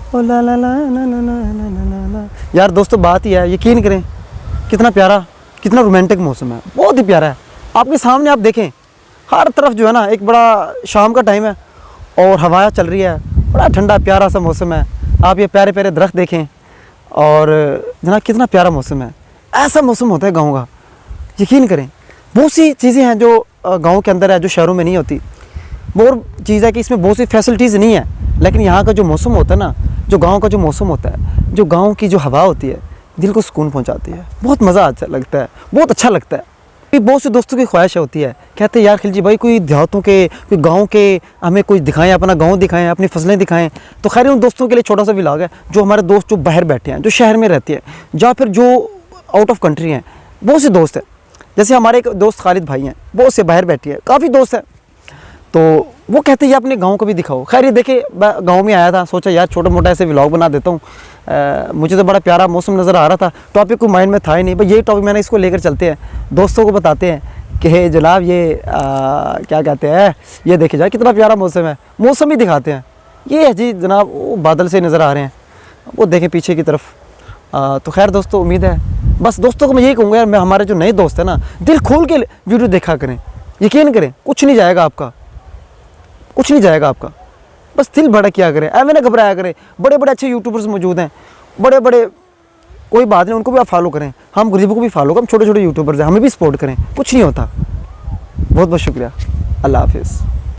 ओ ला ला ला ला ला ला ला ला ला। यार दोस्तों बात ही है, यकीन करें कितना प्यारा, कितना रोमांटिक मौसम है, बहुत ही प्यारा है। आपके सामने आप देखें हर तरफ जो है ना, एक बड़ा शाम का टाइम है और हवा चल रही है, बड़ा ठंडा प्यारा सा मौसम है। आप ये प्यारे प्यारे दरख्त देखें और जनाब कितना प्यारा मौसम है। ऐसा मौसम होता है गाँव का, यकीन करें। बहुत सी चीज़ें हैं जो गाँव के अंदर है, जो शहरों में नहीं होती। और चीज़ है कि इसमें बहुत सी फैसिलिटीज़ नहीं है, लेकिन यहाँ का जो मौसम होता है ना, जो गांव का जो मौसम होता है, जो गांव की जो हवा होती है, दिल को सुकून पहुंचाती है। बहुत मज़ा अच्छा लगता है, बहुत अच्छा लगता है। फिर बहुत से दोस्तों की ख्वाहिश होती है, कहते हैं यार खिलजी भाई कोई देहातों के, कोई गांव के हमें कुछ दिखाएं, अपना गांव दिखाएं, अपनी फसलें दिखाएं। तो खैर उन दोस्तों के लिए छोटा सा व्लॉग है, जो हमारे दोस्त जो बाहर बैठे हैं, जो शहर में रहते हैं, या फिर जो आउट ऑफ कंट्री हैं। बहुत से दोस्त हैं, जैसे हमारे एक दोस्त खालिद भाई हैं, बहुत से बाहर बैठे हैं, काफ़ी दोस्त हैं। तो वो कहते हैं ये अपने गांव को भी दिखाओ। खैर ये देखिए गांव में आया था, सोचा यार छोटा मोटा ऐसे व्लॉग बना देता हूँ। मुझे तो बड़ा प्यारा मौसम नज़र आ रहा था, टॉपिक को माइंड में था ही नहीं, भाई यही टॉपिक मैंने इसको लेकर चलते हैं, दोस्तों को बताते हैं कि जनाब ये क्या कहते हैं, ये देखे जाए कितना प्यारा मौसम है, मौसम ही दिखाते हैं। ये है जी जनाब, वो बादल से नज़र आ रहे हैं, वो देखें पीछे की तरफ। तो खैर दोस्तों उम्मीद है, बस दोस्तों को मैं यही कहूँगा यार, मैं हमारे जो नए दोस्त हैं ना, दिल खोल के वीडियो देखा करें, यकीन करें कुछ नहीं जाएगा आपका, कुछ नहीं जाएगा आपका। बस दिल भड़क किया करें, ऐਵੇਂ ना घबराया करें। बड़े बड़े अच्छे यूट्यूबर्स मौजूद हैं, बड़े बड़े, कोई बात नहीं, उनको भी आप फॉलो करें, हम गरीबों को भी फॉलो करें, हम छोटे छोटे यूट्यूबर्स हैं, हमें भी सपोर्ट करें, कुछ नहीं होता। बहुत बहुत शुक्रिया, अल्लाह हाफिज़।